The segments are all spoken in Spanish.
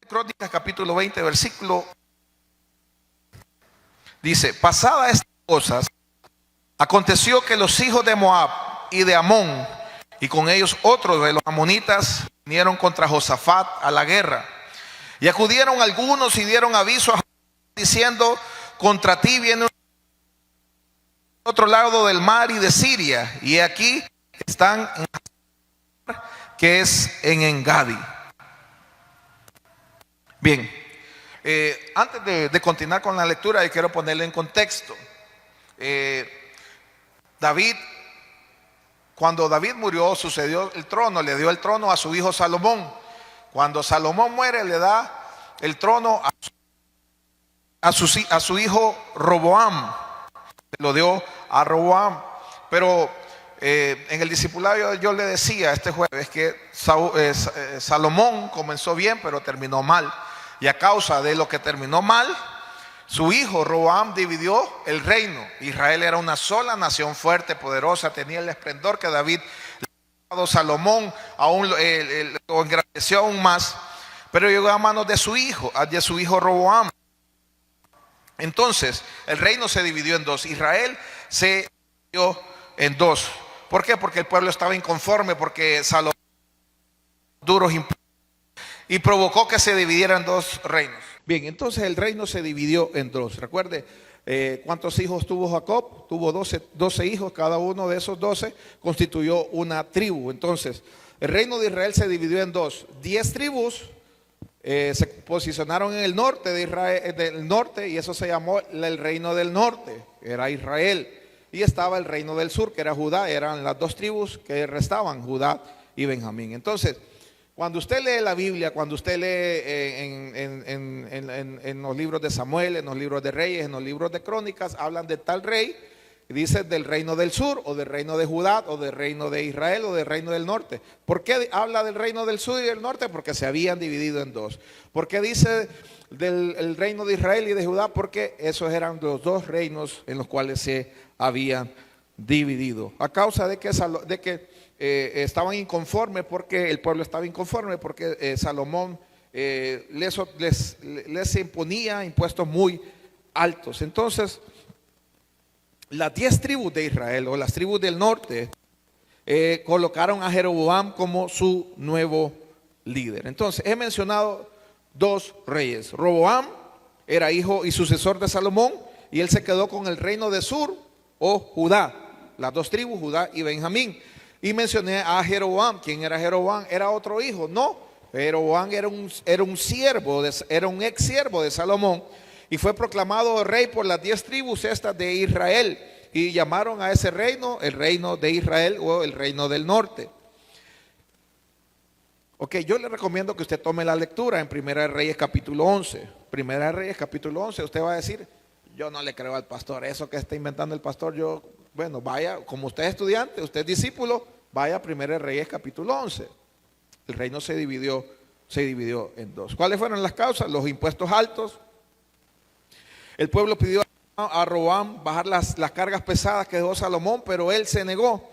Crónicas capítulo 20 versículo dice: pasadas estas cosas, aconteció que los hijos de Moab y de Amón, y con ellos otros de los amonitas, vinieron contra Josafat a la guerra. Y acudieron algunos y dieron aviso a Josafat, diciendo: contra ti viene un otro lado del mar y de Siria, y aquí están en que es en Engadi. Bien, antes de continuar con la lectura, yo quiero ponerle en contexto. Cuando David murió, sucedió el trono, le dio el trono a su hijo Salomón. Cuando Salomón muere, le da el trono a su hijo Roboam. Lo dio a Roboam. Pero en el discipulado yo le decía este jueves que Salomón comenzó bien, pero terminó mal. Y a causa de lo que terminó mal, su hijo Roboam dividió el reino. Israel era una sola nación fuerte, poderosa, tenía el esplendor que David le había dado. Salomón aún lo engrandeció aún más, pero llegó a manos de su hijo Roboam. Entonces el reino se dividió en dos. Israel se dividió en dos. ¿Por qué? Porque el pueblo estaba inconforme, porque Salomón duros y provocó que se dividieran dos reinos. Bien, entonces el reino se dividió en dos. Recuerde, ¿cuántos hijos tuvo Jacob? Tuvo 12 hijos, cada uno de esos 12 constituyó una tribu. Entonces, el reino de Israel se dividió en dos. 10 tribus se posicionaron en el norte de Israel, del norte, y eso se llamó el reino del norte, era Israel. Y estaba el reino del sur, que era Judá, eran las dos tribus que restaban, Judá y Benjamín. Entonces, cuando usted lee la Biblia, cuando usted lee en los libros de Samuel, en los libros de Reyes, en los libros de Crónicas, hablan de tal rey, dice del reino del sur, o del reino de Judá, o del reino de Israel, o del reino del norte. ¿Por qué habla del reino del sur y del norte? Porque se habían dividido en dos. ¿Por qué dice del reino de Israel y de Judá? Porque esos eran los dos reinos en los cuales se habían dividido. A causa de que estaban inconformes, porque el pueblo estaba inconforme, porque Salomón les imponía impuestos muy altos. Entonces, las 10 tribus de Israel, o las tribus del norte, colocaron a Jeroboam como su nuevo líder. Entonces, he mencionado dos reyes. Roboam era hijo y sucesor de Salomón, y él se quedó con el reino de Sur o Judá, las dos tribus, Judá y Benjamín. Y mencioné a Jeroboam. ¿Quién era Jeroboam? ¿Era otro hijo? No, Jeroboam era un ex siervo de Salomón, y fue proclamado rey por las 10 tribus estas de Israel, y llamaron a ese reino el reino de Israel, o el reino del norte. Ok, yo le recomiendo que usted tome la lectura en Primera de Reyes capítulo 11. Primera de Reyes capítulo 11, usted va a decir: yo no le creo al pastor, eso que está inventando el pastor. Bueno, vaya, como usted es estudiante, usted es discípulo, vaya a Primera de Reyes capítulo 11. El reino se dividió en dos. ¿Cuáles fueron las causas? Los impuestos altos. El pueblo pidió a Roboam bajar las cargas pesadas que dejó Salomón, pero él se negó.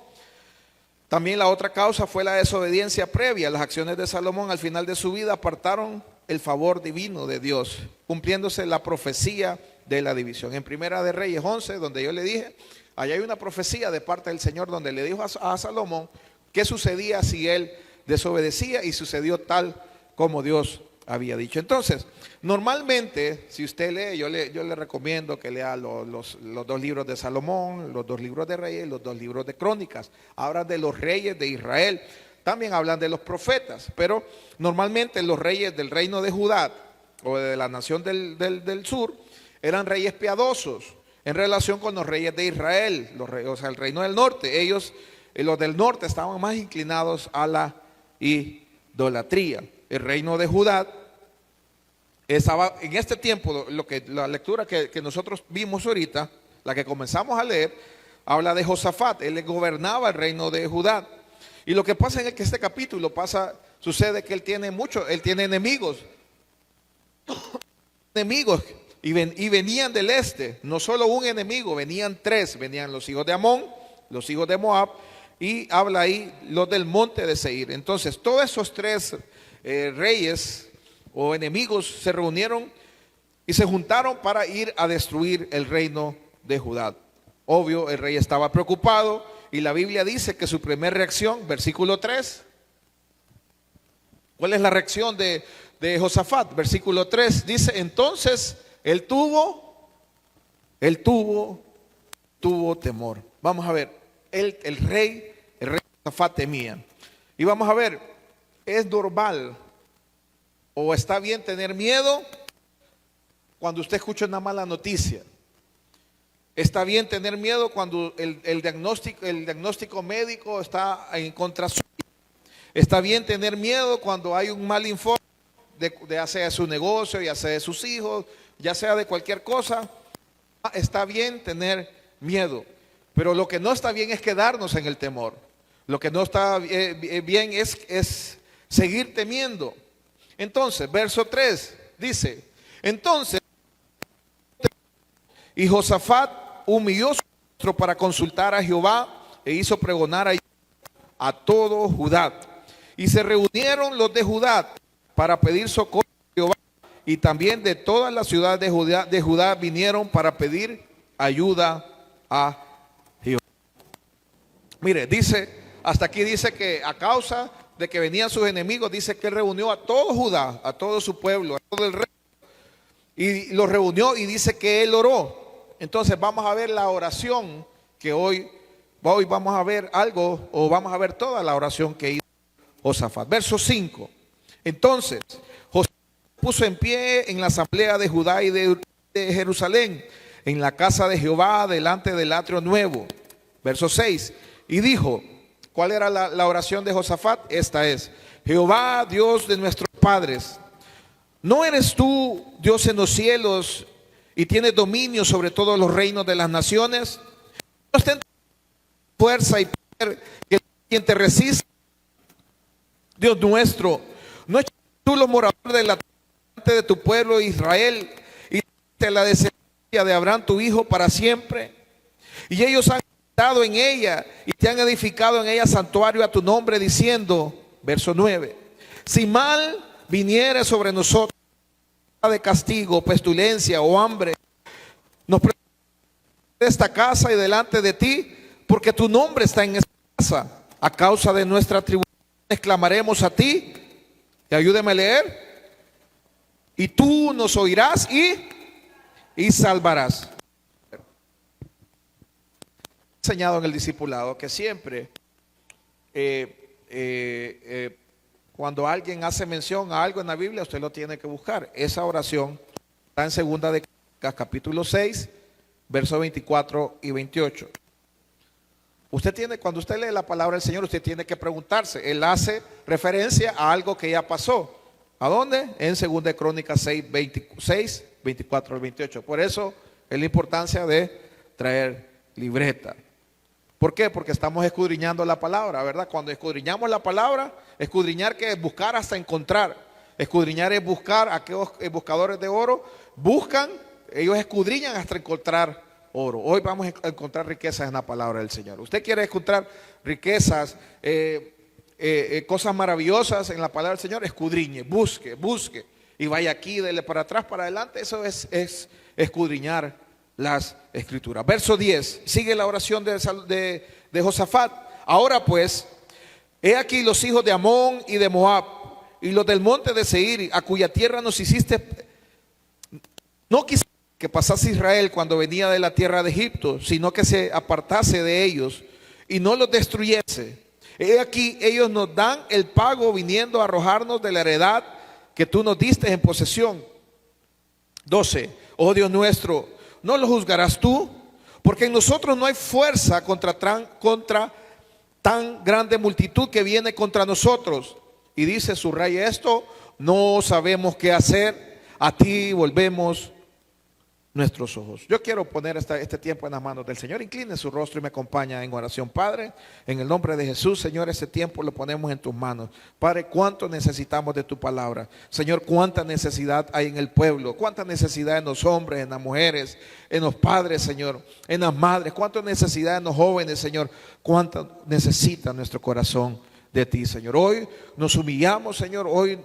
También la otra causa fue la desobediencia previa. Las acciones de Salomón al final de su vida apartaron el favor divino de Dios, cumpliéndose la profecía de la división. En Primera de Reyes 11, donde yo le dije, allá hay una profecía de parte del Señor, donde le dijo a Salomón qué sucedía si él desobedecía, y sucedió tal como Dios había dicho. Entonces, normalmente, si usted lee, yo le recomiendo que lea los dos libros de Salomón, los dos libros de Reyes, los dos libros de Crónicas. Hablan de los reyes de Israel, también hablan de los profetas, pero normalmente los reyes del reino de Judá, o de la nación del sur, eran reyes piadosos en relación con los reyes de Israel, o sea, el reino del norte. Ellos, los del norte, estaban más inclinados a la idolatría. El reino de Judá estaba en este tiempo, la lectura que nosotros vimos ahorita, la que comenzamos a leer, habla de Josafat. Él gobernaba el reino de Judá. Y lo que pasa en este capítulo sucede que él tiene enemigos. Y venían del este, no solo un enemigo, venían 3, venían los hijos de Amón, los hijos de Moab, y habla ahí los del monte de Seir. Entonces, todos esos 3 reyes o enemigos se reunieron y se juntaron para ir a destruir el reino de Judá. Obvio, el rey estaba preocupado y la Biblia dice que su primera reacción, versículo 3, ¿cuál es la reacción de Josafat? Versículo 3 dice, entonces él tuvo temor. Vamos a ver, el rey Josafat temía. Y vamos a ver, ¿es normal o está bien tener miedo cuando usted escucha una mala noticia? Está bien tener miedo cuando el diagnóstico médico está en contra suya. Está bien tener miedo cuando hay un mal informe, ya sea de su negocio, ya sea de sus hijos, ya sea de cualquier cosa. Está bien tener miedo, pero lo que no está bien es quedarnos en el temor. Lo que no está bien es seguir temiendo. Entonces, verso 3 dice, entonces, y Josafat humilló su rostro para consultar a Jehová e hizo pregonar a todo Judá. Y se reunieron los de Judá para pedir socorro a Jehová, y también de todas las ciudades de Judá vinieron para pedir ayuda a Jehová. Mire, dice, hasta aquí dice que a causa de que venían sus enemigos, dice que él reunió a todo Judá, a todo su pueblo, a todo el rey, y los reunió y dice que él oró. Entonces vamos a ver la oración que hoy vamos a ver algo, o vamos a ver toda la oración que hizo Josafat. Verso 5. Entonces Josafat puso en pie en la asamblea de Judá y de Jerusalén, en la casa de Jehová, delante del atrio nuevo. Verso 6. Y dijo, ¿cuál era la oración de Josafat? Esta es: Jehová, Dios de nuestros padres, ¿no eres tú Dios en los cielos y tienes dominio sobre todos los reinos de las naciones? No ostenta fuerza y poder que quien te resiste, Dios nuestro. ¿No es tú los moradores de tu pueblo Israel y de la descendencia de Abraham tu hijo para siempre? Y ellos han estado en ella y te han edificado en ella santuario a tu nombre, diciendo, verso 9, si mal viniere sobre nosotros de castigo, pestilencia o hambre, nos presentamos de esta casa y delante de ti, porque tu nombre está en esta casa. A causa de nuestra tribulación clamaremos a ti, y ayúdeme a leer, y tú nos oirás y salvarás. He enseñado en el discipulado que siempre cuando alguien hace mención a algo en la Biblia, usted lo tiene que buscar. Esa oración está en segunda de Crónicas, capítulo 6, versos 24 y 28. Cuando usted lee la palabra del Señor, usted tiene que preguntarse. Él hace referencia a algo que ya pasó. ¿A dónde? En segunda de Crónicas 6, 24 y 28. Por eso es la importancia de traer libreta. ¿Por qué? Porque estamos escudriñando la palabra, ¿verdad? Cuando escudriñamos la palabra, escudriñar que es buscar hasta encontrar. Escudriñar es buscar. Aquellos buscadores de oro buscan, ellos escudriñan hasta encontrar oro. Hoy vamos a encontrar riquezas en la palabra del Señor. Usted quiere encontrar riquezas, cosas maravillosas en la palabra del Señor, escudriñe, busque y vaya aquí, dele para atrás, para adelante. Eso es escudriñar las escrituras. Verso 10, sigue la oración de Josafat. Ahora pues, he aquí los hijos de Amón y de Moab y los del monte de Seir, a cuya tierra nos hiciste. No quisiste que pasase Israel cuando venía de la tierra de Egipto, sino que se apartase de ellos y no los destruyese. He aquí ellos nos dan el pago viniendo a arrojarnos de la heredad que tú nos diste en posesión. 12. Oh Dios nuestro, ¿no lo juzgarás tú? Porque en nosotros no hay fuerza contra tan grande multitud que viene contra nosotros. Y dice, subraya esto, no sabemos qué hacer, a ti volvemos nuestros ojos. Yo quiero poner este tiempo en las manos del Señor. Incline su rostro y me acompaña en oración. Padre, en el nombre de Jesús, Señor, este tiempo lo ponemos en tus manos. Padre, cuánto necesitamos de tu palabra. Señor, cuánta necesidad hay en el pueblo, cuánta necesidad en los hombres, en las mujeres, en los padres, Señor, en las madres, cuánta necesidad en los jóvenes, Señor, cuánta necesita nuestro corazón de ti, Señor. Hoy nos humillamos, Señor. Hoy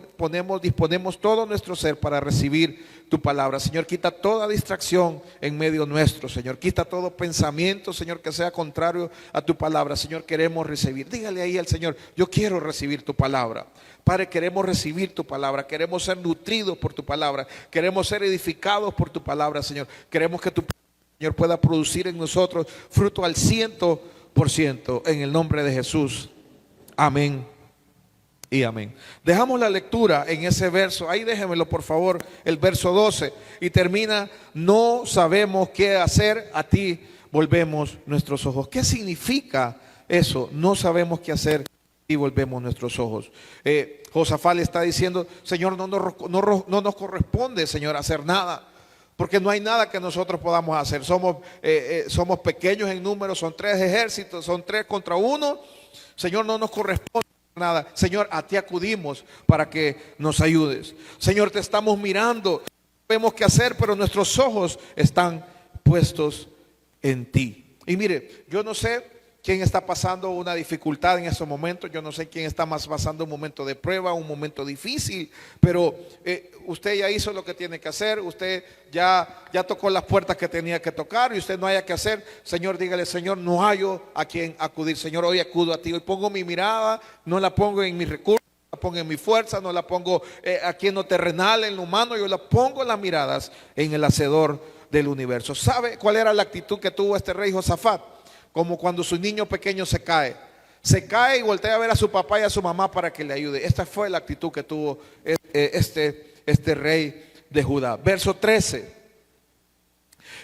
disponemos todo nuestro ser para recibir tu palabra. Señor, quita toda distracción en medio nuestro, Señor. Quita todo pensamiento, Señor, que sea contrario a tu palabra. Señor, queremos recibir. Dígale ahí al Señor: yo quiero recibir tu palabra. Padre, queremos recibir tu palabra. Queremos ser nutridos por tu palabra. Queremos ser edificados por tu palabra, Señor. Queremos que tu Señor pueda producir en nosotros fruto al 100%, en el nombre de Jesús. Amén y amén. Dejamos la lectura en ese verso. Ahí déjenmelo por favor, el verso 12. Y termina: no sabemos qué hacer, a ti volvemos nuestros ojos. ¿Qué significa eso? No sabemos qué hacer y volvemos nuestros ojos. Josafat le está diciendo: Señor, no nos corresponde, Señor, hacer nada, porque no hay nada que nosotros podamos hacer. Somos pequeños en número, son 3 ejércitos, son 3 contra 1. Señor, no nos corresponde nada. Señor, a ti acudimos para que nos ayudes. Señor, te estamos mirando, no sabemos qué hacer, pero nuestros ojos están puestos en ti. Y mire, yo no sé quién está pasando una dificultad en estos momentos. Yo no sé quién está más pasando un momento de prueba, un momento difícil, pero usted ya hizo lo que tiene que hacer. Usted ya tocó las puertas que tenía que tocar, y usted no haya que hacer. Señor, dígale: Señor, no hallo a quien acudir. Señor, hoy acudo a ti. Hoy pongo mi mirada, no la pongo en mis recursos, no la pongo en mi fuerza, no la pongo aquí en lo terrenal, en lo humano. Yo la pongo las miradas en el hacedor del universo. ¿Sabe cuál era la actitud que tuvo este rey Josafat? Como cuando su niño pequeño se cae y voltea a ver a su papá y a su mamá para que le ayude. Esta fue la actitud que tuvo este rey de Judá. Verso 13.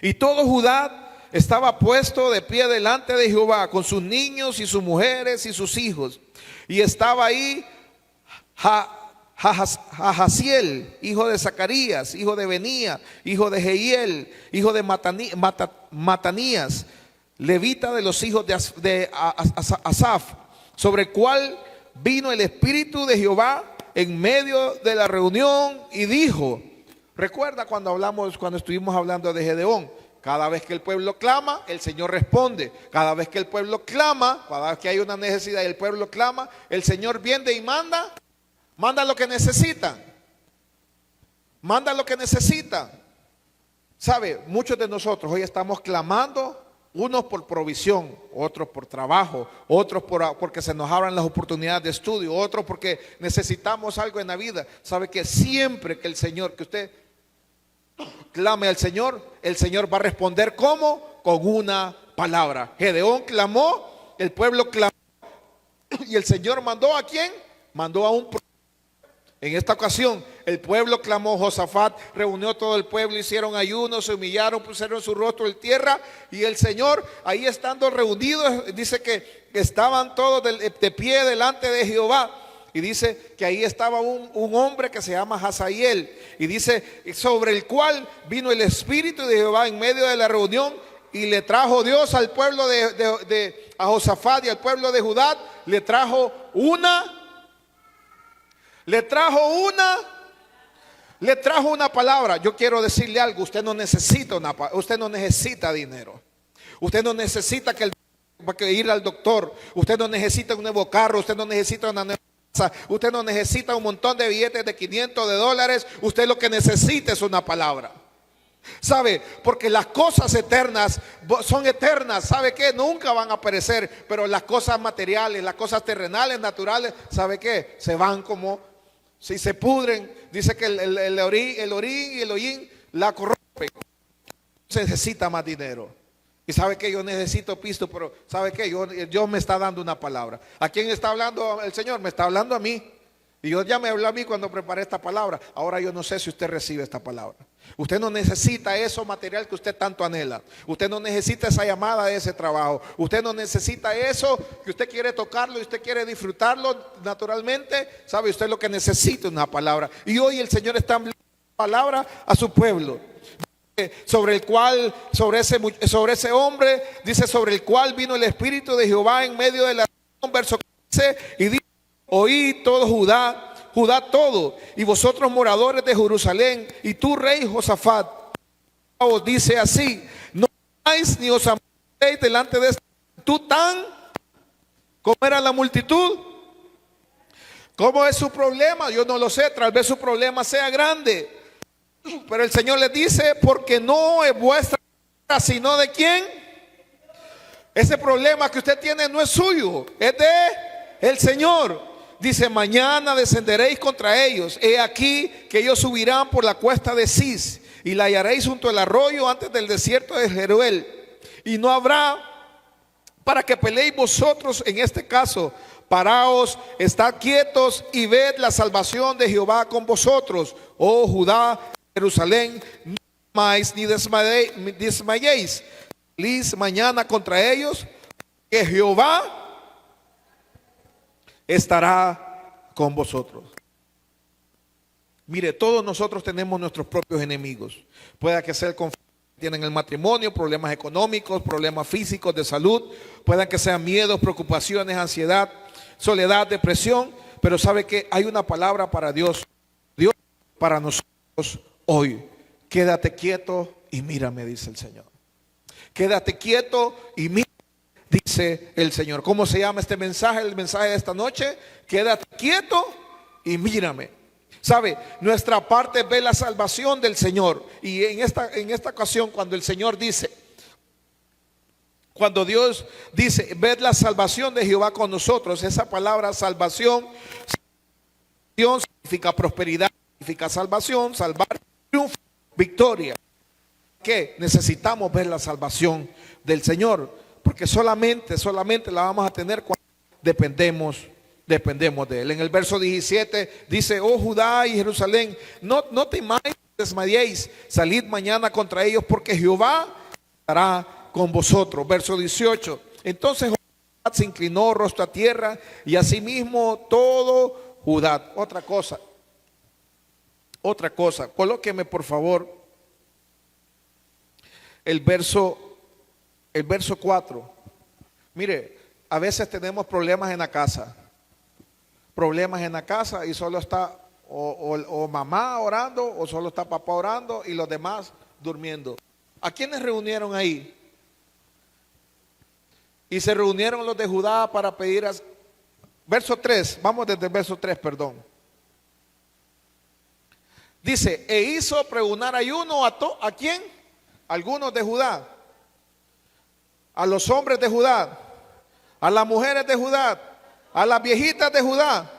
Y todo Judá estaba puesto de pie delante de Jehová, con sus niños y sus mujeres y sus hijos. Y estaba ahí Jahaziel, hijo de Zacarías, hijo de Benía, hijo de Jehiel, hijo de Matanías, levita de los hijos de Asaf, sobre el cual vino el Espíritu de Jehová en medio de la reunión y dijo: recuerda cuando estuvimos hablando de Gedeón: cada vez que el pueblo clama, el Señor responde. Cada vez que el pueblo clama, cada vez que hay una necesidad y el pueblo clama, el Señor viene y manda lo que necesitan. Manda lo que necesitan. ¿Sabe? Muchos de nosotros hoy estamos clamando, unos por provisión, otros por trabajo, otros porque se nos abran las oportunidades de estudio, otros porque necesitamos algo en la vida. ¿Sabe que siempre que usted clame al Señor, el Señor va a responder? ¿Cómo? Con una palabra. Gedeón clamó, el pueblo clamó, y el Señor mandó ¿a quién? Mandó a un profeta. En esta ocasión el pueblo clamó. Josafat reunió todo el pueblo, hicieron ayuno, se humillaron, pusieron su rostro en tierra, y el Señor, ahí estando reunidos, dice que estaban todos de pie delante de Jehová. Y dice que ahí estaba un hombre que se llama Hazael, y dice: sobre el cual vino el Espíritu de Jehová en medio de la reunión, y le trajo Dios al pueblo a Josafat y al pueblo de Judá, le trajo una palabra. Yo quiero decirle algo: usted no necesita dinero. Usted no necesita ir al doctor. Usted no necesita un nuevo carro. Usted no necesita una nueva casa. Usted no necesita un montón de billetes de $500. Usted lo que necesita es una palabra. ¿Sabe? Porque las cosas eternas son eternas. ¿Sabe qué? Nunca van a perecer. Pero las cosas materiales, las cosas terrenales, naturales, ¿sabe qué? Se van como si se pudren. Dice que el orín y el hollín la corrompen. Se necesita más dinero. Y sabe que yo necesito pisto, pero ¿sabe qué? Dios me está dando una palabra. ¿A quién está hablando el Señor? Me está hablando a mí. Y Dios ya me habló a mí cuando preparé esta palabra. Ahora yo no sé si usted recibe esta palabra. Usted no necesita eso material que usted tanto anhela. Usted no necesita esa llamada de ese trabajo. Usted no necesita eso que usted quiere tocarlo y usted quiere disfrutarlo naturalmente. ¿Sabe? Usted lo que necesita es una palabra. Y hoy el Señor está hablando palabra a su pueblo. Sobre ese hombre, dice: sobre el cual vino el Espíritu de Jehová en medio de la reunión. Verso 15, y dice: oí todo Judá todo, y vosotros moradores de Jerusalén, y tú rey Josafat, os dice así: no temáis ni os amoréis delante de esta multitud tan, ¿cómo era la multitud? ¿Cómo es su problema? Yo no lo sé, tal vez su problema sea grande. Pero el Señor les dice, porque no es vuestra, sino de quién. Ese problema que usted tiene no es suyo, es de el Señor. Dice, mañana descenderéis contra ellos. He aquí que ellos subirán por la cuesta de Cis y la hallaréis junto al arroyo antes del desierto de Jeruel. Y no habrá para que peleéis vosotros en este caso. Paraos, estad quietos y ved la salvación de Jehová con vosotros. Oh Judá, Jerusalén, no temáis ni desmayéis. Salís mañana contra ellos, que Jehová estará con vosotros. Mire, todos nosotros tenemos nuestros propios enemigos. Puede que sea el conflicto que tienen en el matrimonio, problemas económicos, problemas físicos de salud, puedan que sean miedos, preocupaciones, ansiedad, soledad, depresión. Pero sabe que hay una palabra para Dios para nosotros hoy. Quédate quieto y mírame, dice el Señor. Quédate quieto y mírame, dice el Señor. ¿Cómo se llama este mensaje? El mensaje de esta noche: quédate quieto y mírame. ¿Sabe? Nuestra parte ve la salvación del Señor. Y en esta ocasión, cuando el Señor dice, cuando Dios dice, ved la salvación de Jehová con nosotros, esa palabra salvación significa prosperidad, significa salvación, salvar, triunfo, victoria. Que necesitamos ver la salvación del Señor, porque solamente la vamos a tener cuando dependemos de Él. En el verso 17 dice, oh Judá y Jerusalén, no temáis, desmayéis, salid mañana contra ellos, porque Jehová estará con vosotros. Verso 18, entonces Judá se inclinó rostro a tierra, y asimismo todo Judá. Otra cosa, colóqueme por favor el verso 4. Mire, a veces tenemos problemas en la casa y solo está o mamá orando, o solo está papá orando y los demás durmiendo. ¿A quiénes reunieron ahí? Y se reunieron los de Judá para pedir verso 3, vamos desde el verso 3, perdón. Dice, e hizo pregonar ayuno ¿a quién? Algunos de Judá, a los hombres de Judá, a las mujeres de Judá, a las viejitas de Judá,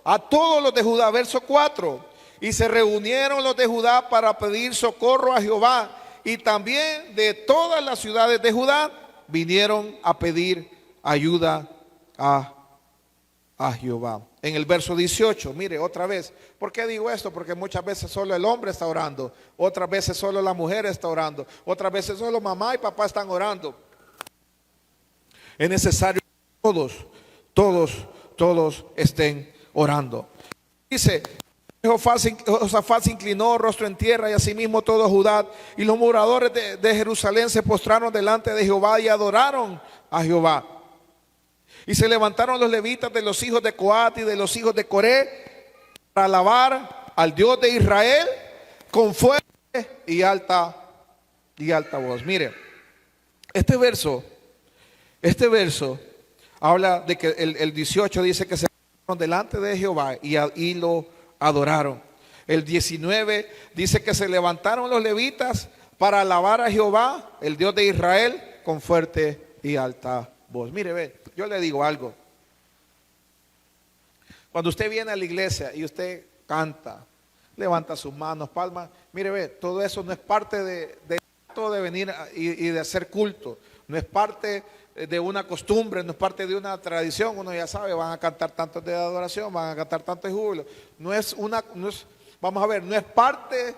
a todos los de Judá. Verso 4, y se reunieron los de Judá para pedir socorro a Jehová, y también de todas las ciudades de Judá vinieron a pedir ayuda a Jehová. En el verso 18, mire otra vez. ¿Por qué digo esto? Porque muchas veces solo el hombre está orando, otras veces solo la mujer está orando, otras veces solo mamá y papá están orando. Es necesario que todos estén orando. Dice, Josafat se inclinó rostro en tierra, y asimismo todo Judá y los moradores de Jerusalén se postraron delante de Jehová y adoraron a Jehová. Y se levantaron los levitas de los hijos de Coat y de los hijos de Coré para alabar al Dios de Israel con fuerte y alta voz. Mire, este verso habla de que el 18 dice que se levantaron delante de Jehová y lo adoraron. El 19 dice que se levantaron los levitas para alabar a Jehová, el Dios de Israel, con fuerte y alta voz. Mire, ve, yo le digo algo. Cuando usted viene a la iglesia y usted canta, levanta sus manos, palmas, mire, ve, todo eso no es parte de venir y de hacer culto. No es parte de una costumbre, no es parte de una tradición. Uno ya sabe, van a cantar tantos de adoración, van a cantar tantos de júbilo. Vamos a ver, no es parte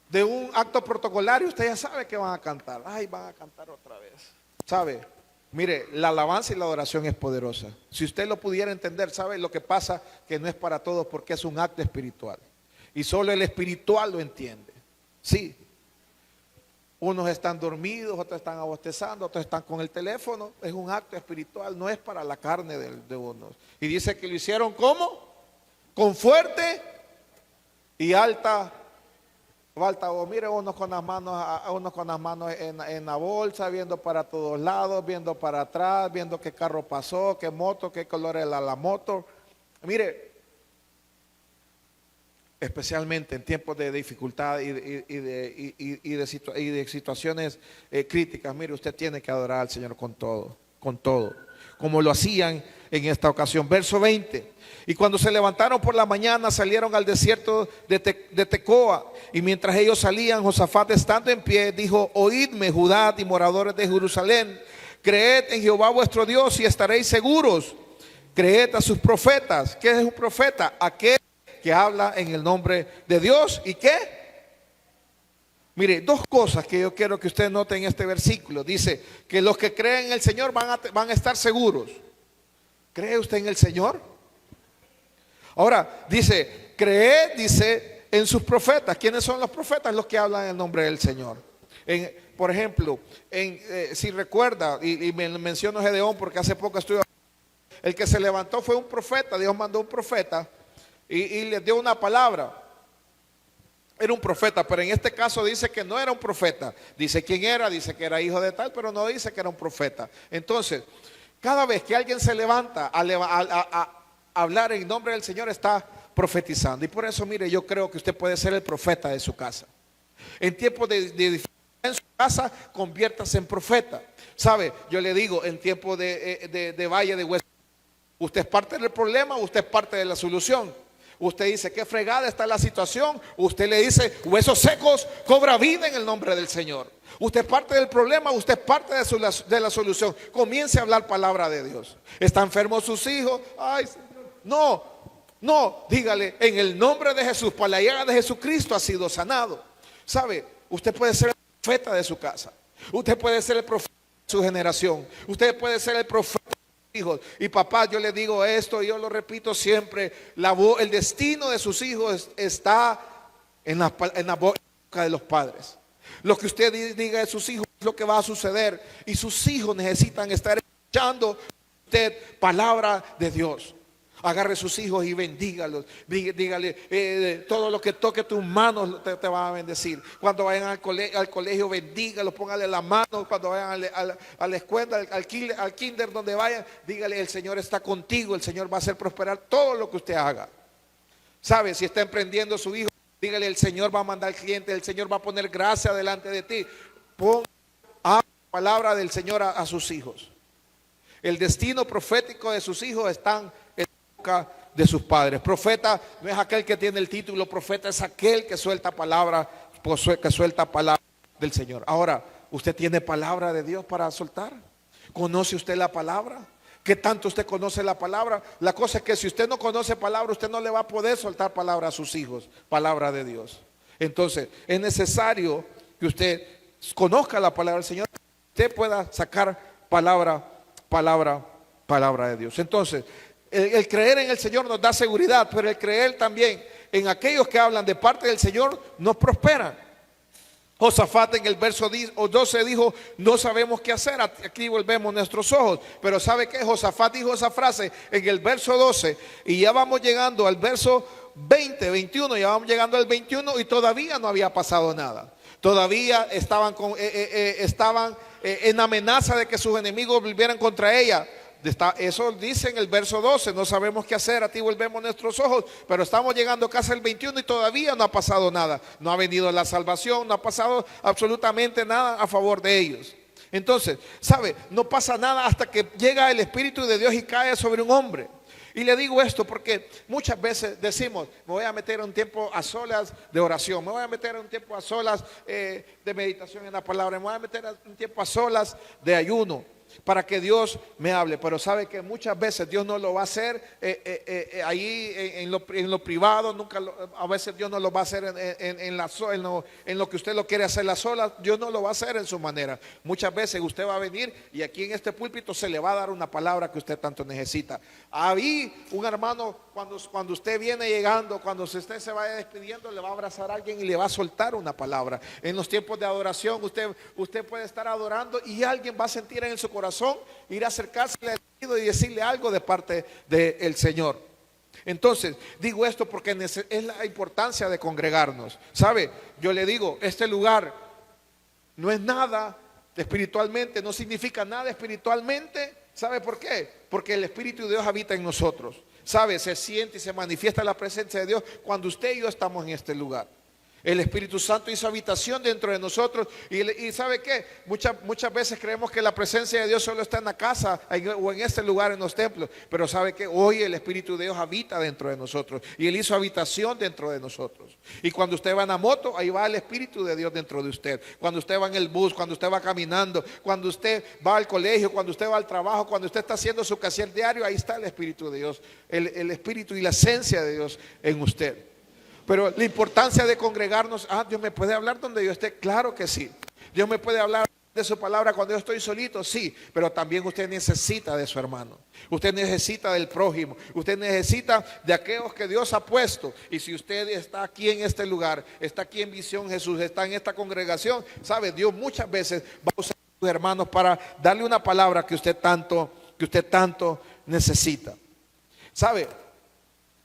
de un acto protocolario. Usted ya sabe que van a cantar. Ay, van a cantar otra vez. ¿Sabe? Mire, la alabanza y la adoración es poderosa. Si usted lo pudiera entender, ¿sabe? Lo que pasa que no es para todos, porque es un acto espiritual. Y solo el espiritual lo entiende. Sí. Unos están dormidos, otros están abostezando, otros están con el teléfono. Es un acto espiritual, no es para la carne de unos. Y dice que lo hicieron ¿cómo? Con fuerte y alta voz. Mire, unos con las manos en la bolsa, viendo para todos lados, viendo para atrás, viendo qué carro pasó, qué moto, qué color era la moto. Mire, especialmente en tiempos de dificultad y de situaciones críticas, mire, usted tiene que adorar al Señor con todo, como lo hacían en esta ocasión. Verso 20: y cuando se levantaron por la mañana, salieron al desierto de Tecoa, y mientras ellos salían, Josafat, estando en pie, dijo: oídme, Judá y moradores de Jerusalén, creed en Jehová vuestro Dios y estaréis seguros. Creed a sus profetas. ¿Qué es un profeta? Aquel que habla en el nombre de Dios. ¿Y qué? Mire, dos cosas que yo quiero que usted note en este versículo. Dice que los que creen en el Señor van a estar seguros. ¿Cree usted en el Señor? Ahora, dice, creed, dice, en sus profetas. ¿Quiénes son los profetas? Los que hablan en el nombre del Señor. Por ejemplo, si recuerda, y me menciono Gedeón porque hace poco estuve, el que se levantó fue un profeta. Dios mandó un profeta y les dio una palabra. Era un profeta, pero en este caso dice que no era un profeta. Dice quién era, dice que era hijo de tal, pero no dice que era un profeta. Entonces, cada vez que alguien se levanta a hablar en nombre del Señor, está profetizando. Y por eso, mire, yo creo que usted puede ser el profeta de su casa. En tiempos de dificultad en su casa, conviértase en profeta. ¿Sabe? Yo le digo, en tiempos de valle de huesos, usted es parte del problema, usted es parte de la solución. Usted dice, qué fregada está la situación. Usted le dice, huesos secos, cobra vida en el nombre del Señor. Usted es parte del problema, usted es parte de la solución. Comience a hablar palabra de Dios. ¿Está enfermo sus hijos? Ay, Señor. No, dígale, en el nombre de Jesús, por la llaga de Jesucristo ha sido sanado. ¿Sabe? Usted puede ser el profeta de su casa. Usted puede ser el profeta de su generación. Usted puede ser el profeta de sus hijos. Y papá, yo le digo esto, y yo lo repito siempre, el destino de sus hijos está en la boca de los padres. Lo que usted diga de sus hijos es lo que va a suceder. Y sus hijos necesitan estar escuchando usted palabra de Dios. Agarre a sus hijos y bendígalos. Dígale, todo lo que toque tus manos te va a bendecir. Cuando vayan al colegio, bendígalos, póngale la mano. Cuando vayan a la escuela, al kinder, donde vayan, dígale, el Señor está contigo. El Señor va a hacer prosperar todo lo que usted haga. ¿Sabe? Si está emprendiendo su hijo, dígale, el Señor va a mandar clientes, el Señor va a poner gracia delante de ti. Ponga la palabra del Señor a sus hijos. El destino profético de sus hijos están en la boca de sus padres. Profeta no es aquel que tiene el título, profeta es aquel que suelta palabra, del Señor. Ahora, ¿usted tiene palabra de Dios para soltar? ¿Conoce usted la palabra? ¿Qué tanto usted conoce la palabra? La cosa es que si usted no conoce palabra, usted no le va a poder soltar palabra a sus hijos, palabra de Dios. Entonces, es necesario que usted conozca la palabra del Señor, que usted pueda sacar palabra de Dios. Entonces, el creer en el Señor nos da seguridad, pero el creer también en aquellos que hablan de parte del Señor nos prosperan. Josafat en el verso 12 dijo, no sabemos qué hacer. Aquí volvemos nuestros ojos. Pero ¿sabe qué? Josafat dijo esa frase en el verso 12 y ya vamos llegando al verso 20, 21, ya vamos llegando al 21 y todavía no había pasado nada. Todavía estaban en amenaza de que sus enemigos volvieran contra ella. Eso dice en el verso 12, no sabemos qué hacer, a ti volvemos nuestros ojos, pero estamos llegando casi al 21 y todavía no ha pasado nada. No ha venido la salvación, no ha pasado absolutamente nada a favor de ellos. Entonces, ¿sabe? No pasa nada hasta que llega el Espíritu de Dios y cae sobre un hombre. Y le digo esto porque muchas veces decimos, me voy a meter en un tiempo a solas de oración, me voy a meter en un tiempo a solas de meditación en la palabra, me voy a meter en un tiempo a solas de ayuno para que Dios me hable. Pero sabe que muchas veces Dios no lo va a hacer ahí en lo privado, a veces Dios no lo va a hacer en lo que usted lo quiere hacer a solas. Dios no lo va a hacer en su manera. Muchas veces usted va a venir y aquí en este púlpito se le va a dar una palabra que usted tanto necesita. Ahí un hermano, cuando usted viene llegando, cuando usted se vaya despidiendo, le va a abrazar a alguien y le va a soltar una palabra. En los tiempos de adoración usted puede estar adorando y alguien va a sentir en su corazón ir a acercarse y decirle algo de parte del Señor. Entonces digo esto porque es la importancia de congregarnos. ¿Sabe? Yo le digo, este lugar no es nada espiritualmente, no significa nada espiritualmente. ¿Sabe por qué? Porque el Espíritu de Dios habita en nosotros. ¿Sabe? Se siente y se manifiesta la presencia de Dios cuando usted y yo estamos en este lugar. El Espíritu Santo hizo habitación dentro de nosotros y ¿sabe qué? Muchas veces creemos que la presencia de Dios solo está en la casa o en este lugar, en los templos. Pero ¿sabe qué? Hoy el Espíritu de Dios habita dentro de nosotros y Él hizo habitación dentro de nosotros. Y cuando usted va en la moto, ahí va el Espíritu de Dios dentro de usted. Cuando usted va en el bus, cuando usted va caminando, cuando usted va al colegio, cuando usted va al trabajo, cuando usted está haciendo su quehacer diario, ahí está el Espíritu de Dios, el Espíritu y la esencia de Dios en usted. Pero la importancia de congregarnos, Dios me puede hablar donde yo esté, claro que sí. Dios me puede hablar de su palabra cuando yo estoy solito, sí. Pero también usted necesita de su hermano. Usted necesita del prójimo. Usted necesita de aquellos que Dios ha puesto. Y si usted está aquí en este lugar, está aquí en Visión Jesús, está en esta congregación, sabe, Dios muchas veces va a usar a sus hermanos para darle una palabra que usted tanto necesita. Sabe,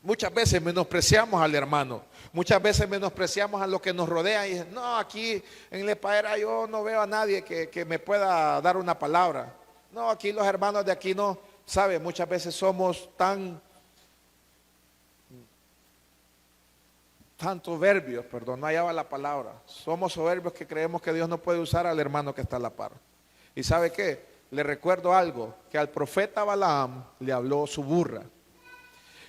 muchas veces menospreciamos al hermano. Muchas veces menospreciamos a los que nos rodean y dicen, no, aquí en La Paera yo no veo a nadie que me pueda dar una palabra. No, aquí los hermanos de aquí no. ¿Sabe? Muchas veces somos tan soberbios, perdón, no hallaba la palabra. Somos soberbios que creemos que Dios no puede usar al hermano que está a la par. ¿Y sabe qué? Le recuerdo algo, que al profeta Balaam le habló su burra.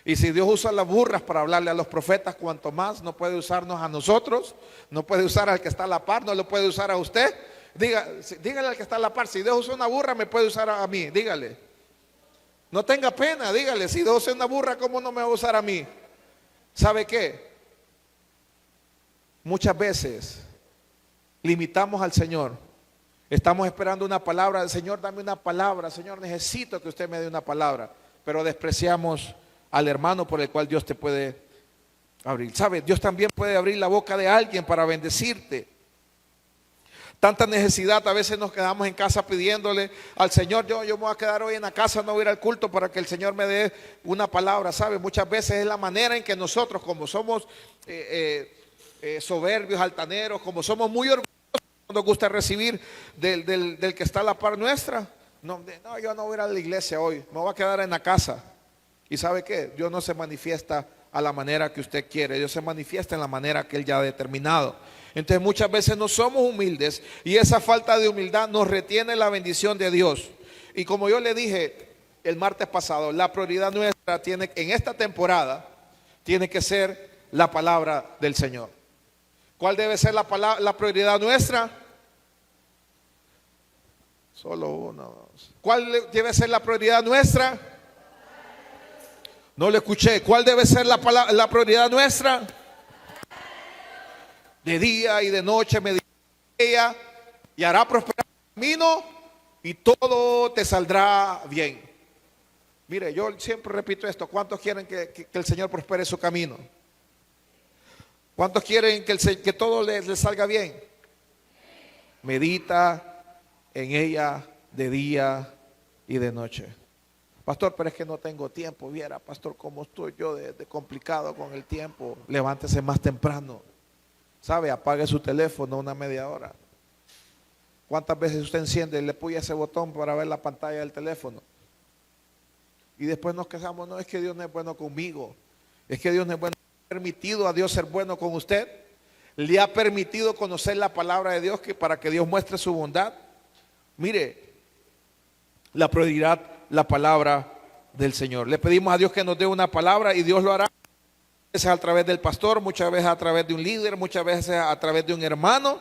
Y si Dios usa las burras para hablarle a los profetas, cuanto más no puede usarnos a nosotros, no puede usar al que está a la par, no lo puede usar a usted. Dígale al que está a la par, si Dios usa una burra me puede usar a mí, dígale. No tenga pena, dígale, si Dios usa una burra, ¿cómo no me va a usar a mí? ¿Sabe qué? Muchas veces limitamos al Señor. Estamos esperando una palabra del Señor, dame una palabra, Señor, necesito que usted me dé una palabra, pero despreciamos al hermano por el cual Dios te puede abrir. ¿Sabe? Dios también puede abrir la boca de alguien para bendecirte. Tanta necesidad, a veces nos quedamos en casa pidiéndole al Señor, yo me voy a quedar hoy en la casa, no voy a ir al culto para que el Señor me dé una palabra. ¿Sabe? Muchas veces es la manera en que nosotros, como somos soberbios, altaneros, como somos muy orgullosos, nos gusta recibir del que está a la par nuestra. No, yo no voy a ir a la iglesia hoy, me voy a quedar en la casa. ¿Y sabe qué? Dios no se manifiesta a la manera que usted quiere. Dios se manifiesta en la manera que Él ya ha determinado. Entonces muchas veces no somos humildes y esa falta de humildad nos retiene la bendición de Dios. Y como yo le dije el martes pasado, la prioridad nuestra en esta temporada tiene que ser la palabra del Señor. ¿Cuál debe ser la prioridad nuestra? Solo uno. ¿Cuál debe ser la prioridad nuestra? No lo escuché. ¿Cuál debe ser la prioridad nuestra? De día y de noche me diré ella y hará prosperar el camino y todo te saldrá bien. Mire, yo siempre repito esto. ¿Cuántos quieren que el Señor prospere su camino? ¿Cuántos quieren que todo les salga bien? Medita en ella de día y de noche. Pastor, pero es que no tengo tiempo. Viera, pastor, cómo estoy yo de complicado con el tiempo. Levántese más temprano. ¿Sabe? Apague su teléfono una media hora. ¿Cuántas veces usted enciende y le puya ese botón para ver la pantalla del teléfono? Y después nos quejamos, no, es que Dios no es bueno conmigo. Es que Dios no es bueno. ¿Ha permitido a Dios ser bueno con usted? ¿Le ha permitido conocer la palabra de Dios para que Dios muestre su bondad? Mire, la prioridad, la palabra del Señor. Le pedimos a Dios que nos dé una palabra y Dios lo hará. Muchas veces a través del pastor, muchas veces a través de un líder, muchas veces a través de un hermano,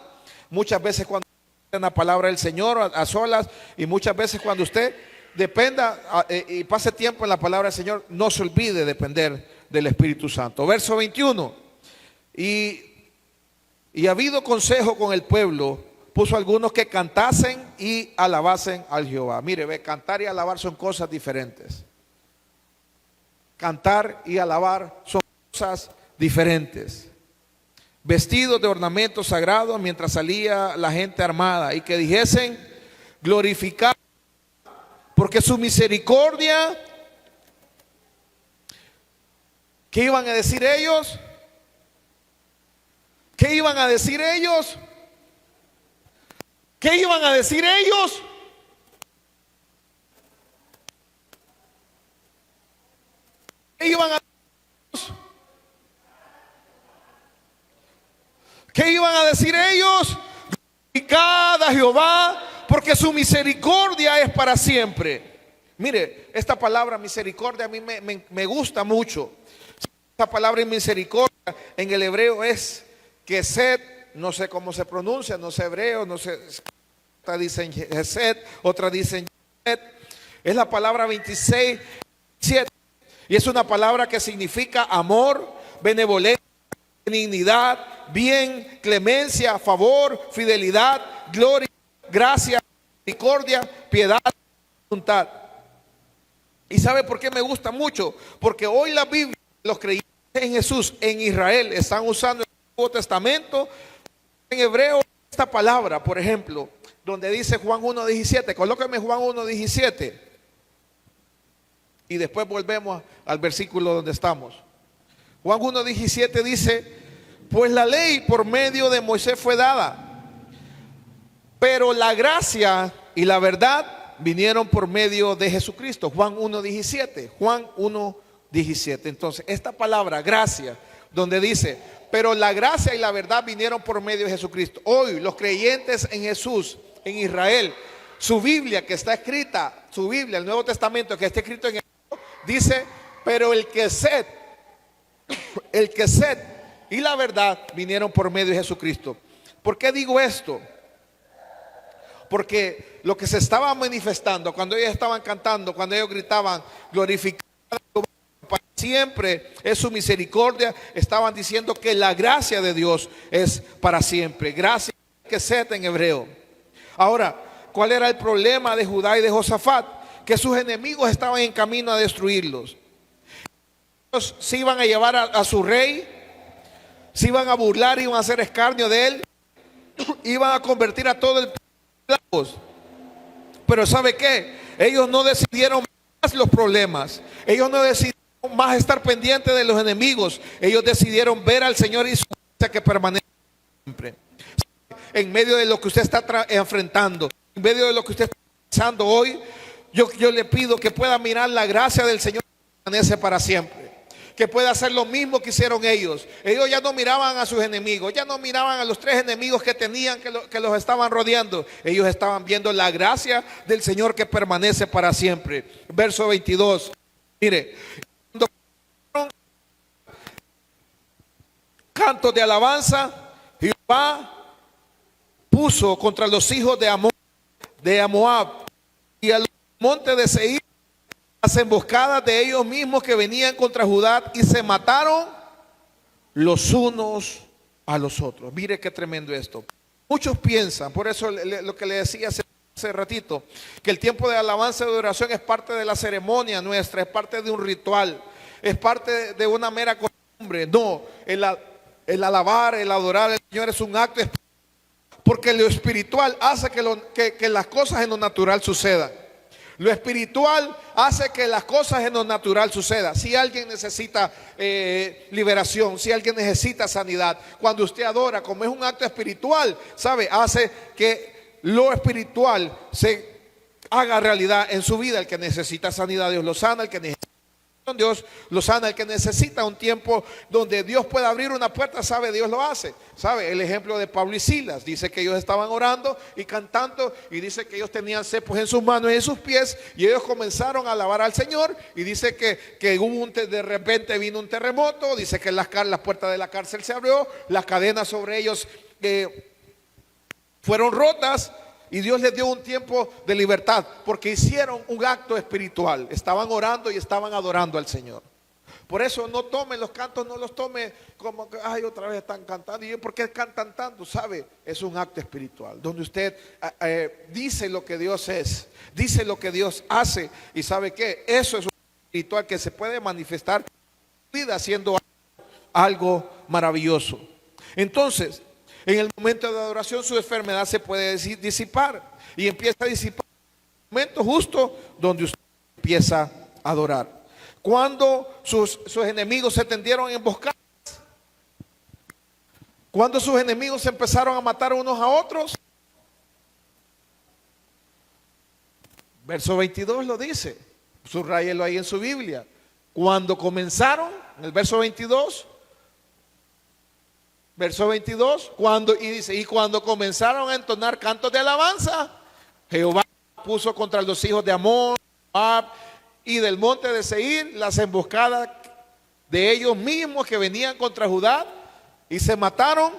muchas veces cuando una palabra del Señor a solas y muchas veces cuando usted dependa y pase tiempo en la palabra del Señor, no se olvide depender del Espíritu Santo. Verso 21. Y habido consejo con el pueblo, puso algunos que cantasen y alabasen al Jehová. Mire, cantar y alabar son cosas diferentes. Cantar y alabar son cosas diferentes. Vestidos de ornamentos sagrados mientras salía la gente armada y que dijesen, glorificar, porque su misericordia, ¿qué iban a decir ellos? ¿Qué iban a decir ellos? ¿Qué iban a decir ellos? ¿Qué ¿Qué iban a decir ellos? Glorificad a Jehová, porque su misericordia es para siempre. Mire, esta palabra misericordia a mí me gusta mucho. Esta palabra misericordia en el hebreo es Kesed, no sé cómo se pronuncia, no sé hebreo, no sé. Otra dicen Kesed, otra dicen Yesed. Es la palabra 26, 7. Y es una palabra que significa amor, benevolencia, benignidad, bien, clemencia, favor, fidelidad, gloria, gracia, misericordia, piedad, voluntad. ¿Y sabe por qué me gusta mucho? Porque hoy la Biblia, los creyentes en Jesús, en Israel, están usando el Nuevo Testamento. En hebreo, esta palabra, por ejemplo, donde dice Juan 1:17, colóqueme Juan 1:17. Y después volvemos al versículo donde estamos. Juan 1:17 dice: pues la ley por medio de Moisés fue dada, pero la gracia y la verdad vinieron por medio de Jesucristo. Juan 1:17. Juan 1:17. Entonces, esta palabra gracia, donde dice, pero la gracia y la verdad vinieron por medio de Jesucristo. Hoy los creyentes en Jesús, en Israel, su Biblia que está escrita, su Biblia, el Nuevo Testamento que está escrito en dice, pero el Kesed y la verdad vinieron por medio de Jesucristo. ¿Por qué digo esto? Porque lo que se estaba manifestando cuando ellos estaban cantando, cuando ellos gritaban, glorificad a Jehová para siempre es su misericordia, estaban diciendo que la gracia de Dios es para siempre. Gracia, Kesed en hebreo. Ahora, ¿cuál era el problema de Judá y de Josafat? Que sus enemigos estaban en camino a destruirlos. Ellos se iban a llevar a su rey, se iban a burlar, iban a hacer escarnio de él, iban a convertir a todo el pueblo. Pero ¿sabe qué? Ellos no decidieron más los problemas, ellos no decidieron más estar pendientes de los enemigos, ellos decidieron ver al Señor y su gracia que permanece siempre. En medio de lo que usted está enfrentando, en medio de lo que usted está pasando hoy, yo le pido que pueda mirar la gracia del Señor que permanece para siempre. Que pueda hacer lo mismo que hicieron ellos. Ellos ya no miraban a sus enemigos, ya no miraban a los tres enemigos que tenían, que los estaban rodeando. Ellos estaban viendo la gracia del Señor que permanece para siempre. Verso 22. Mire, cuando cantos de alabanza, Jehová puso contra los hijos de Moab y al monte de Seir las emboscadas de ellos mismos que venían contra Judá, y se mataron los unos a los otros. Mire qué tremendo esto. Muchos piensan, por eso lo que le decía hace ratito, que el tiempo de alabanza y de oración es parte de la ceremonia nuestra, es parte de un ritual, es parte de una mera costumbre. No, el alabar, el adorar al Señor es un acto espiritual, porque lo espiritual hace que las cosas en lo natural sucedan. Lo espiritual hace que las cosas en lo natural sucedan. Si alguien necesita liberación, si alguien necesita sanidad, cuando usted adora, como es un acto espiritual, ¿sabe? Hace que lo espiritual se haga realidad en su vida. El que necesita sanidad, Dios lo sana. El que necesita Dios lo sana. El que necesita un tiempo donde Dios pueda abrir una puerta, sabe, Dios lo hace. Sabe, el ejemplo de Pablo y Silas, dice que ellos estaban orando y cantando, y dice que ellos tenían cepos en sus manos y en sus pies, y ellos comenzaron a alabar al Señor, y dice que hubo de repente vino un terremoto, dice que las puertas de la cárcel se abrió, las cadenas sobre ellos fueron rotas, y Dios les dio un tiempo de libertad, porque hicieron un acto espiritual. Estaban orando y estaban adorando al Señor. Por eso no tomen los cantos, no los tome como que, ay, otra vez están cantando. ¿Y por qué cantan tanto? ¿Sabe? Es un acto espiritual, donde usted dice lo que Dios es, dice lo que Dios hace. ¿Y sabe qué? Eso es un espiritual que se puede manifestar en su vida haciendo algo maravilloso. Entonces, en el momento de adoración, su enfermedad se puede disipar, y empieza a disipar en el momento justo donde usted empieza a adorar. Cuando sus enemigos se tendieron en emboscadas, cuando sus enemigos se empezaron a matar unos a otros. Verso 22 lo dice, subrayelo ahí en su Biblia. Cuando comenzaron, en el verso 22, Verso 22, y cuando comenzaron a entonar cantos de alabanza, Jehová puso contra los hijos de Amón, Moab y del monte de Seir las emboscadas de ellos mismos que venían contra Judá, y se mataron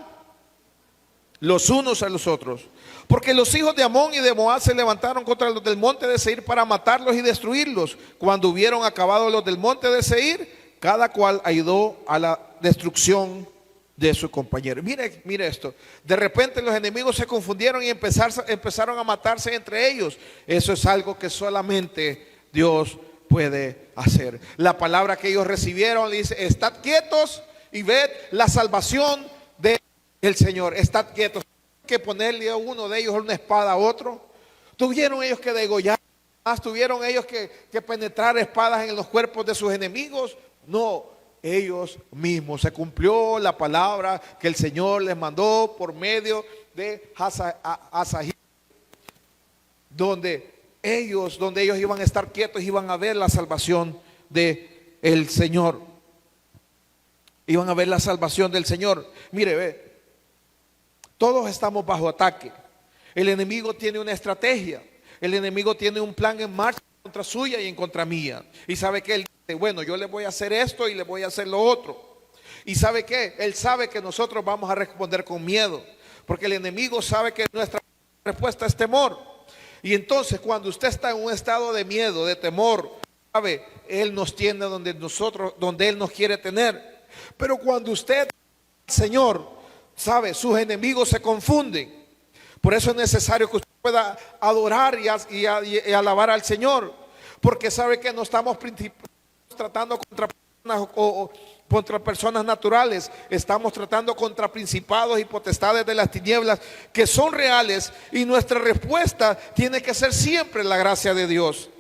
los unos a los otros. Porque los hijos de Amón y de Moab se levantaron contra los del monte de Seir para matarlos y destruirlos. Cuando hubieron acabado los del monte de Seir, cada cual ayudó a la destrucción de su compañero. Mire esto. De repente los enemigos se confundieron y empezaron a matarse entre ellos. Eso es algo que solamente Dios puede hacer. La palabra que ellos recibieron le dice: estad quietos y ved la salvación del Señor. Estad quietos. Que ponerle a uno de ellos una espada a otro. Tuvieron ellos que degollar más, tuvieron ellos que penetrar espadas en los cuerpos de sus enemigos. No, ellos mismos. Se cumplió la palabra que el Señor les mandó por medio de Hazael, donde ellos iban a estar quietos, iban a ver la salvación del Señor. Iban a ver la salvación del Señor. Mire, ve. Todos estamos bajo ataque. El enemigo tiene una estrategia. El enemigo tiene un plan en marcha en contra suya y en contra mía. Y sabe que él dice: bueno, yo le voy a hacer esto y le voy a hacer lo otro. Y sabe que él sabe que nosotros vamos a responder con miedo, porque el enemigo sabe que nuestra respuesta es temor. Y entonces cuando usted está en un estado de miedo, de temor, sabe, él nos tiene donde él nos quiere tener. Pero cuando usted, Señor, sabe, sus enemigos se confunden. Por eso es necesario que usted pueda adorar y alabar al Señor, porque sabe que no estamos tratando contra personas naturales. Estamos tratando contra principados y potestades de las tinieblas que son reales, y nuestra respuesta tiene que ser siempre la gracia de Dios.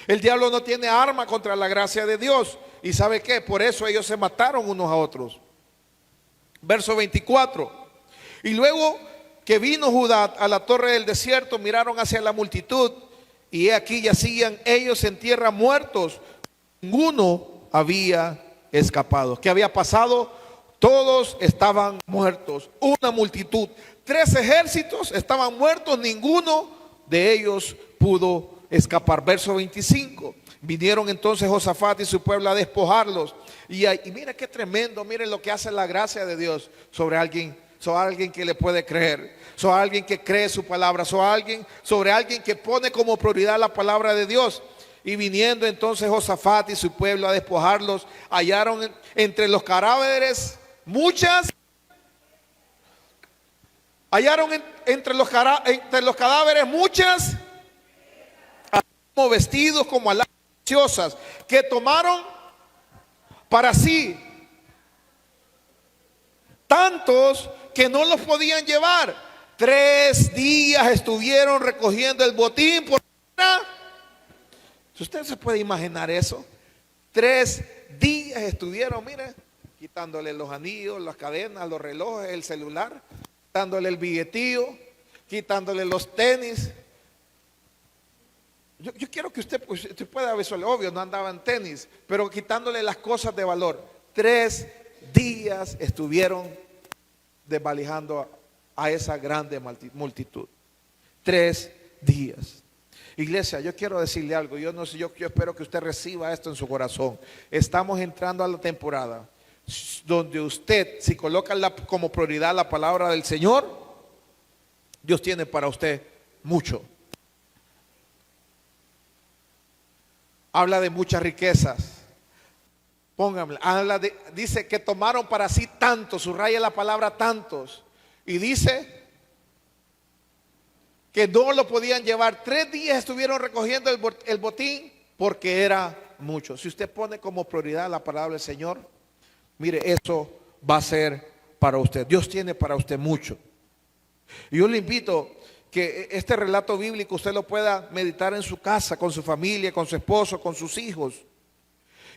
El diablo no tiene arma contra la gracia de Dios. ¿Y sabe qué? Por eso ellos se mataron unos a otros. Verso 24. Y luego que vino Judá a la torre del desierto, miraron hacia la multitud, y he aquí yacían ellos en tierra muertos. Ninguno había escapado. ¿Qué había pasado? Todos estaban muertos. Una multitud. 3 ejércitos estaban muertos. Ninguno de ellos pudo escapar. Verso 25. Vinieron entonces Josafat y su pueblo a despojarlos. Y mira qué tremendo. Miren lo que hace la gracia de Dios sobre alguien que le puede creer, sobre alguien que cree su palabra, sobre alguien que pone como prioridad la palabra de Dios. Y viniendo entonces Josafat y su pueblo a despojarlos, hallaron entre los cadáveres muchas, como vestidos, como alhajas preciosas, que tomaron para sí, tantos que no los podían llevar. 3 días estuvieron recogiendo el botín por fuera. Si usted se puede imaginar eso, 3 días estuvieron, mire, quitándole los anillos, las cadenas, los relojes, el celular, quitándole el billetío, quitándole los tenis. Yo quiero que usted pueda ver, obvio, no andaba en tenis, pero quitándole las cosas de valor. 3 días estuvieron desvalijando a esa grande multitud. 3 días. Iglesia, yo quiero decirle algo. Yo espero que usted reciba esto en su corazón. Estamos entrando a la temporada donde usted, si coloca como prioridad la palabra del Señor, Dios tiene para usted mucho. Habla de muchas riquezas. Pónganme, dice que tomaron para sí tantos, subraya la palabra tantos, y dice que no lo podían llevar. 3 días estuvieron recogiendo el botín porque era mucho. Si usted pone como prioridad la palabra del Señor, mire, eso va a ser para usted. Dios tiene para usted mucho. Y yo le invito que este relato bíblico usted lo pueda meditar en su casa, con su familia, con su esposo, con sus hijos.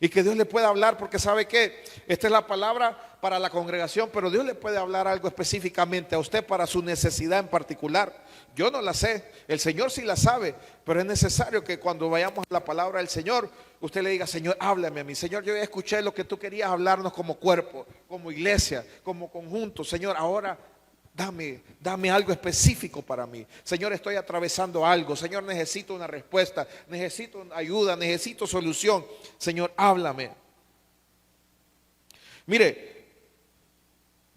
Y que Dios le pueda hablar, porque sabe que esta es la palabra para la congregación, pero Dios le puede hablar algo específicamente a usted para su necesidad en particular. Yo no la sé, el Señor sí la sabe, pero es necesario que cuando vayamos a la palabra del Señor, usted le diga: Señor, háblame a mí. Señor, yo ya escuché lo que tú querías hablarnos como cuerpo, como iglesia, como conjunto. Señor, ahora dame algo específico para mí. Señor, estoy atravesando algo. Señor, necesito una respuesta, necesito ayuda, necesito solución. Señor, háblame. Mire,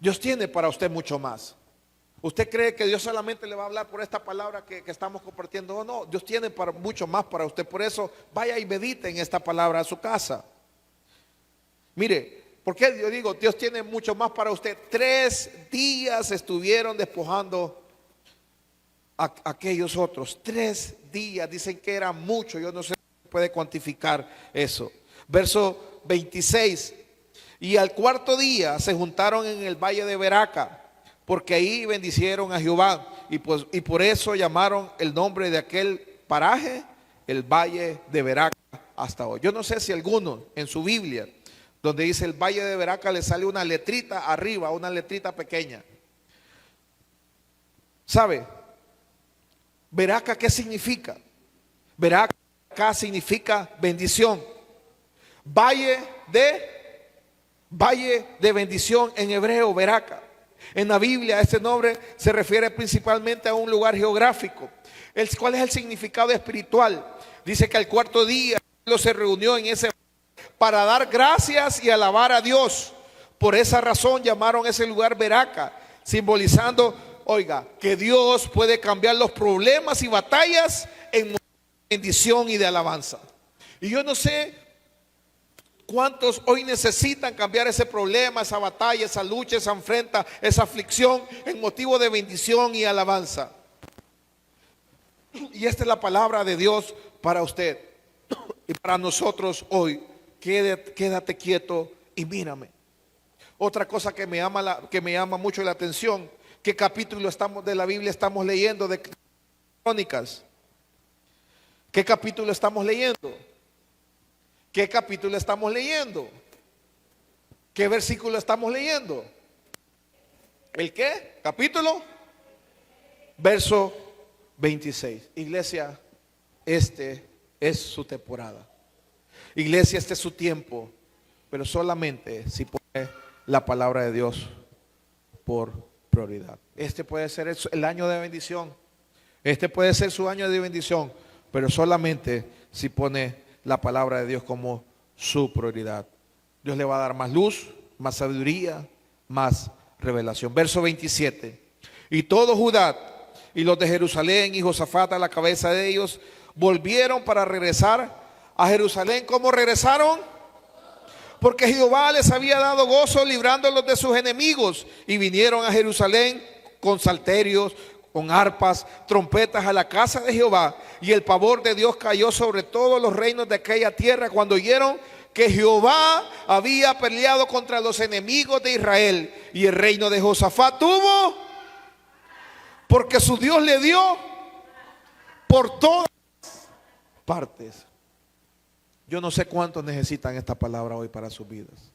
Dios tiene para usted mucho más. ¿Usted cree que Dios solamente le va a hablar por esta palabra que estamos compartiendo? O no, Dios tiene mucho más para usted. Por eso vaya y medite en esta palabra a su casa. Mire, ¿por qué yo digo Dios tiene mucho más para usted? 3 días estuvieron despojando a aquellos otros. 3 días, dicen que era mucho. Yo no sé si puede cuantificar eso. Verso 26. Y al 4.º día se juntaron en el valle de Beraca, porque ahí bendicieron a Jehová, y por eso llamaron el nombre de aquel paraje el valle de Beraca hasta hoy. Yo no sé si alguno en su Biblia, donde dice el valle de Beraca, le sale una letrita arriba, una letrita pequeña. ¿Sabe? Beraca, ¿qué significa? Beraca significa bendición. Valle de bendición en hebreo, Beraca. En la Biblia este nombre se refiere principalmente a un lugar geográfico. ¿Cuál es el significado espiritual? Dice que al 4.º día se reunió en ese para dar gracias y alabar a Dios. Por esa razón llamaron ese lugar Beraca, simbolizando, oiga, que Dios puede cambiar los problemas y batallas en bendición y de alabanza. Y yo no sé ¿cuántos hoy necesitan cambiar ese problema, esa batalla, esa lucha, esa afrenta, esa aflicción en motivo de bendición y alabanza? Y esta es la palabra de Dios para usted y para nosotros hoy. Quédate quieto y mírame. Otra cosa que me llama mucho la atención, ¿qué capítulo de la Biblia estamos leyendo de Crónicas? ¿Qué capítulo estamos leyendo? ¿Qué capítulo estamos leyendo? ¿Qué versículo estamos leyendo? ¿El qué? Capítulo, verso 26. Iglesia, este es su temporada. Iglesia, este es su tiempo. Pero solamente si pone la palabra de Dios por prioridad. Este puede ser el año de bendición. Este puede ser su año de bendición. Pero solamente si pone la palabra de Dios como su prioridad. Dios le va a dar más luz, más sabiduría, más revelación. Verso 27. Y todo Judá y los de Jerusalén y Josafat a la cabeza de ellos volvieron para regresar a Jerusalén. ¿Cómo regresaron? Porque Jehová les había dado gozo librándolos de sus enemigos, y vinieron a Jerusalén con salterios, con arpas, trompetas a la casa de Jehová, y el pavor de Dios cayó sobre todos los reinos de aquella tierra cuando oyeron que Jehová había peleado contra los enemigos de Israel. Y el reino de Josafat tuvo, porque su Dios le dio por todas partes. Yo no sé cuántos necesitan esta palabra hoy para sus vidas.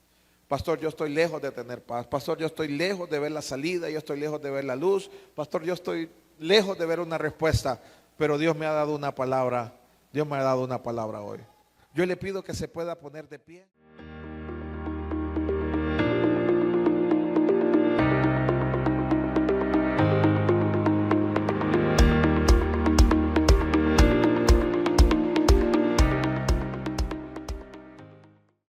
Pastor, yo estoy lejos de tener paz. Pastor, yo estoy lejos de ver la salida. Yo estoy lejos de ver la luz. Pastor, yo estoy lejos de ver una respuesta. Pero Dios me ha dado una palabra. Dios me ha dado una palabra hoy. Yo le pido que se pueda poner de pie.